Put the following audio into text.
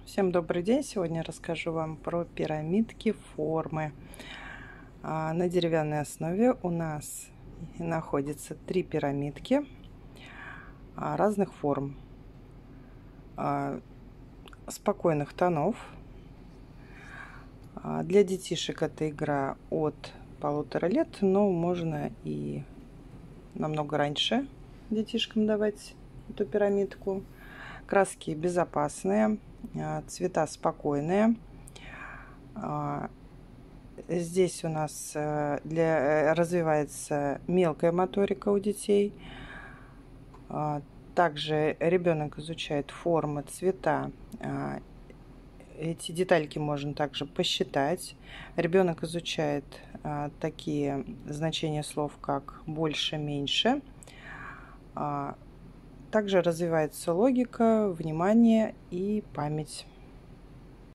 Всем добрый день! Сегодня расскажу вам про пирамидки формы. На деревянной основе у нас находится 3 пирамидки разных форм, спокойных тонов. Для детишек эта игра от 1,5 лет, но можно и намного раньше детишкам давать эту пирамидку. Краски безопасные, цвета спокойные. Здесь у нас развивается мелкая моторика у детей. Также ребенок изучает формы, цвета. Эти детальки можно также посчитать. Ребенок изучает такие значения слов, как больше, меньше. Также развивается логика, внимание и память.